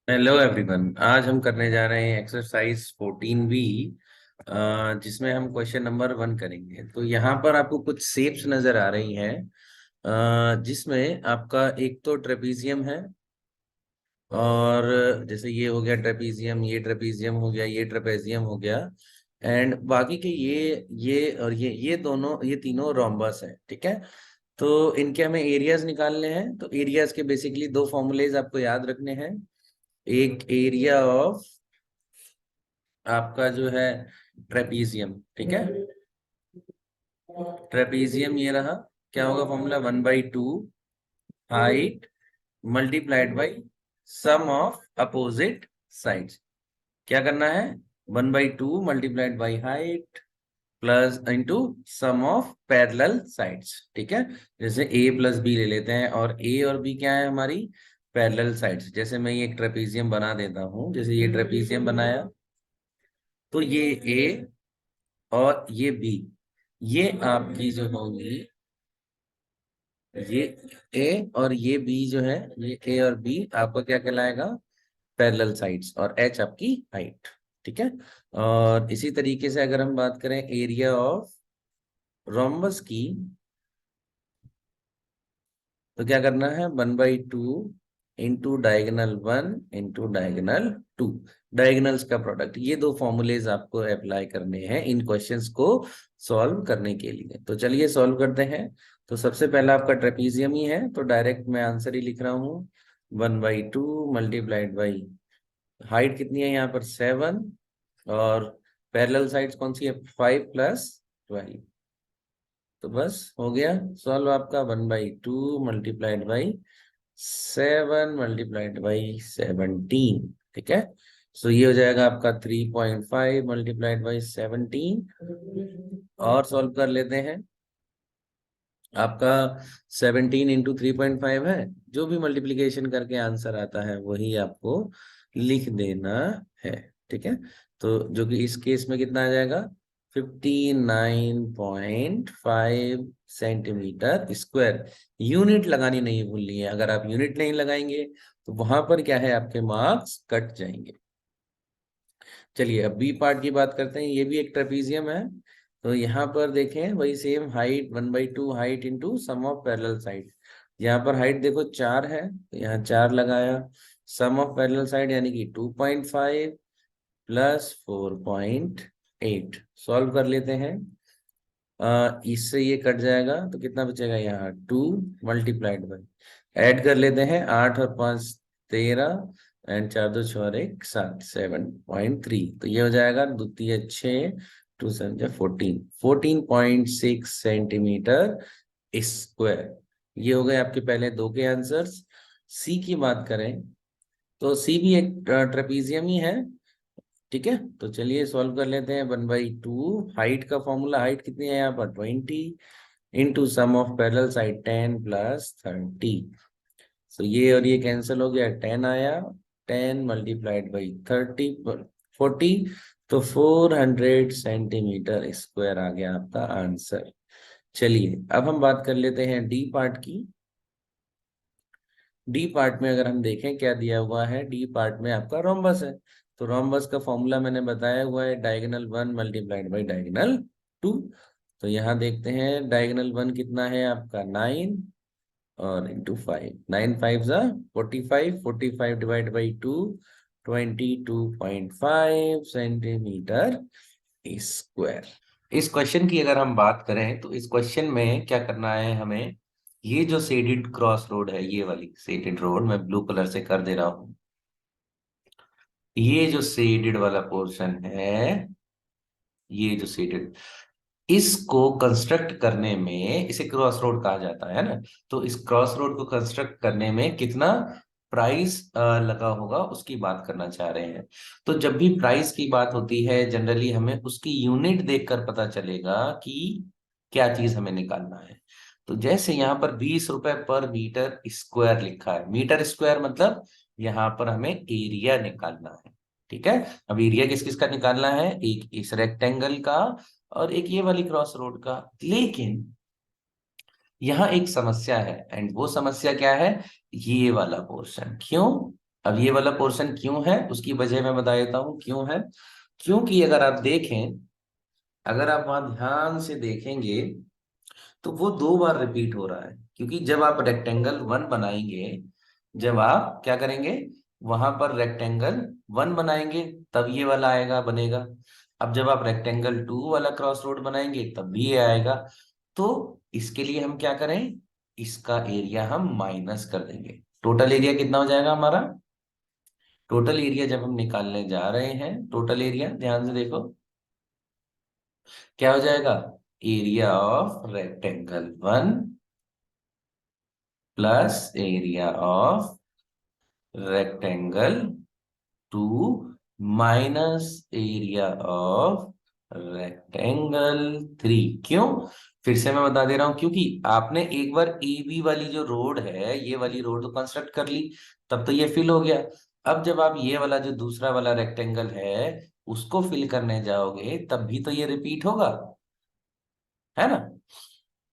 Hello everyone. आज हम करने जा रहे हैं एक्सरसाइज 14B, जिसमें हम क्वेश्चन नंबर 1 करेंगे। तो यहाँ पर आपको कुछ शेप्स नजर आ रही हैं, जिसमें आपका एक तो ट्रेपीजियम है, और जैसे ये हो गया ट्रेपीजियम, ये ट्रेपीजियम हो गया, ये ट्रेपेजियम हो गया, एंड बाकी के ये और ये दोनों, ये तीनों रोम्बस है। ठीक है। तो इनके हमें एरियाज निकालने हैं। तो एरियाज के बेसिकली दो फॉर्मूलेज आपको याद रखने हैं। एक एरिया ऑफ आपका जो है ट्रेपीजियम, ठीक है। ट्रेपीजियम ये रहा। क्या होगा formula? 1/2 height multiplied by sum of opposite sides. क्या करना है? 1/2 multiplied by height plus into sum of parallel sides. ठीक है। जैसे ए प्लस बी ले लेते हैं, और ए और बी क्या है हमारी? Parallel sides. जैसे मैं ये एक ट्रेपीजियम बना देता हूं, जैसे ये ट्रेपीजियम बनाया, तो ये ए और ये बी, ये आपकी जो होगी, ये ए और ये बी जो है, ये ए और बी आपका क्या कहलाएगा? पैरेलल साइड्स, और एच आपकी हाइट। ठीक है। और इसी तरीके से अगर हम बात करें एरिया ऑफ रोम्बस की, तो क्या करना है? 1/2 into diagonal 1 into diagonal 2, diagonals का प्रोडक्ट। ये दो फॉर्मूलेज आपको अप्लाई करने हैं इन क्वेश्चंस को सॉल्व करने के लिए। तो चलिए सॉल्व करते हैं। तो सबसे पहला आपका ट्रेपीजियम ही है, तो डायरेक्ट मैं आंसर ही लिख रहा हूँ। 1/2 मल्टीप्लाइड बाई हाइट कितनी है यहाँ पर? 7, और पैरेलल साइड्स कौन सी है? 5 प्लस 12। तो बस हो गया सॉल्व आपका। 1/2 मल्टीप्लाइड बाई 7 मल्टीप्लाइड बाई 17। ठीक है। सो ये हो जाएगा आपका 3.5 मल्टीप्लाइड बाई 17। और सॉल्व कर लेते हैं। आपका 17 इंटू 3.5 है। जो भी मल्टीप्लीकेशन करके आंसर आता है वही आपको लिख देना है। ठीक है। तो जो कि इस केस में कितना आ जाएगा? 59.5 सेंटीमीटर स्क्वायर। यूनिट लगानी नहीं भूलनी है। अगर आप यूनिट नहीं लगाएंगे तो वहां पर क्या है, आपके मार्क्स कट जाएंगे। चलिए अब बी पार्ट की बात करते हैं। ये भी एक ट्रेपीजियम है। तो यहाँ पर देखें वही same height 1/2 height into sum of parallel side. यहाँ पर हाइट देखो 4 है, तो यहाँ 4 लगाया। सम ऑफ पैरेलल साइड यानी कि 2.5 प्लस 4.8। सॉल्व कर लेते हैं। इससे ये कट जाएगा तो कितना बचेगा? यहाँ 2 मल्टीप्लाइड बाई, ऐड कर लेते हैं, 8 और 5 13, एंड 4 2 6 और 1 7, 7.3। तो ये हो जाएगा द्वितीय 6, 2 7 14, 14.6 सेंटीमीटर स्क्वायर। ये हो गए आपके पहले दो के आंसर्स। सी की बात करें तो सी भी एक ट्रेपीजियम ही है। ठीक है। तो चलिए सॉल्व कर लेते हैं। 1/2 हाइट का फॉर्मूला, हाइट कितनी है यहाँ पर? 20 into sum of parallel side 10 प्लस 30। सो ये और ये कैंसिल हो गया, 10 आया। 10 मल्टीप्लाइड बाई 30 40, तो 400 सेंटीमीटर स्क्वायर आ गया आपका आंसर। चलिए अब हम बात कर लेते हैं डी पार्ट की। डी पार्ट में अगर हम देखें क्या दिया हुआ है, डी पार्ट में आपका रोम्बस है। तो रोम्बस का फॉर्मूला मैंने बताया हुआ है, डायगोनल 1 मल्टीप्लाइड बाई डायगोनल 2। तो यहाँ देखते हैं डायगोनल 1 कितना है आपका? 9, और इंटू 5, 9 5 जा 45, 45 डिवाइड बाई 2, 22.5 सेंटीमीटर स्क्वायर। इस क्वेश्चन की अगर हम बात करें तो इस क्वेश्चन में क्या करना है हमें? ये जो शेडेड क्रॉस रोड है, ये वाली शेडेड रोड मैं ब्लू कलर से कर दे रहा हूं। ये जो शेडेड वाला पोर्शन है, ये जो शेडेड, इसको कंस्ट्रक्ट करने में, इसे क्रॉस रोड कहा जाता है ना। तो इस क्रॉस रोड को कंस्ट्रक्ट करने में कितना प्राइस लगा होगा उसकी बात करना चाह रहे हैं। तो जब भी प्राइस की बात होती है जनरली हमें उसकी यूनिट देखकर पता चलेगा कि क्या चीज हमें निकालना है। तो जैसे यहाँ पर 20 रुपए पर मीटर स्क्वायर लिखा है, मीटर स्क्वायर मतलब यहाँ पर हमें एरिया निकालना है। ठीक है। अब एरिया किस किस का निकालना है? एक इस रेक्टेंगल का, और एक ये वाली क्रॉस रोड का। लेकिन यहाँ एक समस्या है, एंड वो समस्या क्या है? ये वाला पोर्शन। क्यों? अब ये वाला पोर्शन क्यों है उसकी वजह मैं बता देता हूँ क्यों है। क्योंकि अगर आप देखें, अगर आप वहां ध्यान से देखेंगे तो वो 2 बार रिपीट हो रहा है, क्योंकि जब आप रेक्टेंगल 1 बनाएंगे, जब आप क्या करेंगे, वहां पर रेक्टेंगल 1 बनाएंगे तब ये वाला आएगा बनेगा। अब जब आप रेक्टेंगल 2 वाला क्रॉस रोड बनाएंगे तब भी ये आएगा। तो इसके लिए हम क्या करें, इसका एरिया हम माइनस कर देंगे। टोटल एरिया कितना हो जाएगा हमारा, टोटल एरिया जब हम निकालने जा रहे हैं, टोटल एरिया ध्यान से देखो क्या हो जाएगा, area of rectangle 1 plus area of rectangle 2 minus area of rectangle 3। क्यों, फिर से मैं बता दे रहा हूं, क्योंकि आपने एक बार ए बी वाली जो रोड है, ये वाली रोड तो कंस्ट्रक्ट कर ली, तब तो ये फिल हो गया। अब जब आप ये वाला जो दूसरा वाला रेक्टेंगल है उसको फिल करने जाओगे तब भी तो ये रिपीट होगा, है ना।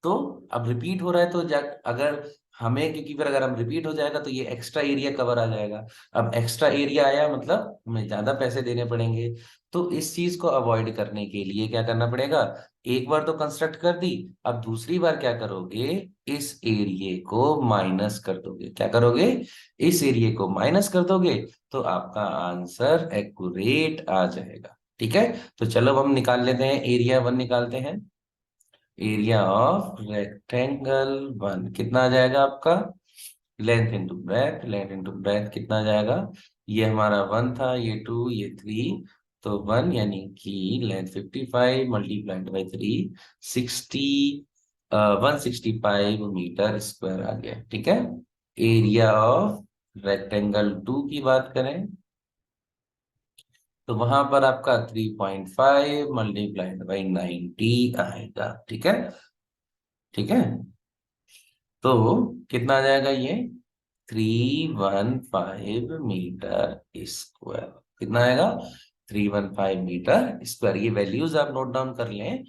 तो अब रिपीट हो रहा है तो अगर हमें, क्योंकि फिर अगर हम रिपीट हो जाएगा तो ये एक्स्ट्रा एरिया कवर आ जाएगा। अब एक्स्ट्रा एरिया आया मतलब हमें ज्यादा पैसे देने पड़ेंगे। तो इस चीज को अवॉइड करने के लिए क्या करना पड़ेगा, एक बार तो कंस्ट्रक्ट कर दी, अब दूसरी बार क्या करोगे, इस एरिया को माइनस कर दोगे। क्या करोगे, इस एरिया को माइनस कर दोगे, तो आपका आंसर एक्यूरेट आ जाएगा। ठीक है, तो चलो हम निकाल लेते हैं, एरिया 1 निकालते हैं। एरिया ऑफ रेक्टेंगल 1 कितना आ जाएगा आपका, length into breadth, length into breadth कितना आ जाएगा, ये हमारा 1 था, ये 2, ये 3, तो 1 यानी कि length 55 multiplied by 3, 60 165 metre square आ गया। ठीक है, एरिया ऑफ रेक्टेंगल 2 की बात करें तो वहां पर आपका 3.5 मल्टीप्लाइड बाई 90 आएगा। ठीक है, ठीक है, तो कितना आ जाएगा ये, 315 मीटर स्क्वायर। कितना आएगा, 315 मीटर स्क्वायर। ये वैल्यूज आप नोट डाउन कर लें।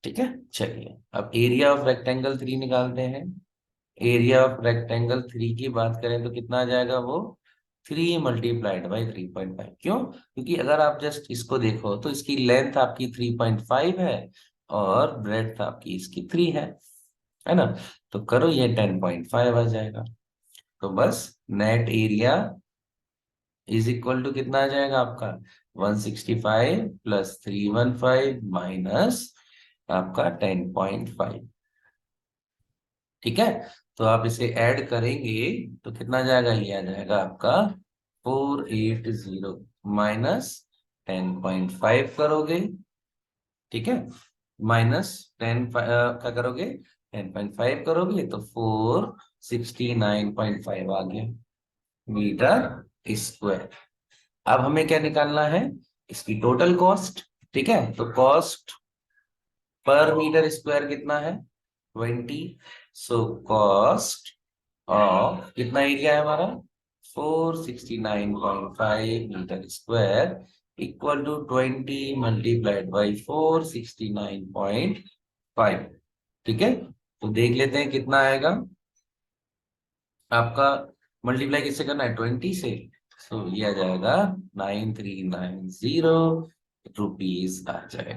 ठीक है, चलिए अब एरिया ऑफ रेक्टेंगल 3 निकालते हैं। एरिया ऑफ रेक्टेंगल 3 की बात करें तो कितना आ जाएगा वो, 3 मल्टीप्लाइड बाई 3.5। क्यों, क्योंकि अगर आप जस्ट इसको देखो तो इसकी लेंथ आपकी 3.5 है और ब्रेड्थ आपकी इसकी 3 है ना। तो करो, ये 10.5 आ जाएगा। तो बस net area is equal to कितना आ जाएगा आपका, 165 प्लस 315 माइनस आपका 10.5। ठीक है, तो आप इसे ऐड करेंगे तो कितना आ जाएगा, ये आ जाएगा आपका 480 माइनस 10.5 करोगे। ठीक है, माइनस 10 क्या करोगे, 10.5 करोगे तो 469.5 आ गया मीटर स्क्वायर। अब हमें क्या निकालना है, इसकी टोटल कॉस्ट। ठीक है, तो कॉस्ट पर मीटर स्क्वायर कितना है, 20। सो कॉस्ट ऑफ कितना एरिया है हमारा, 469.5 metre square equal to 20 multiplied by 469.5। ठीक है, तो देख लेते हैं कितना आएगा आपका, मल्टीप्लाई किससे करना है, 20 से। सो ये आ जाएगा 9390 रुपीज आ जाएगा।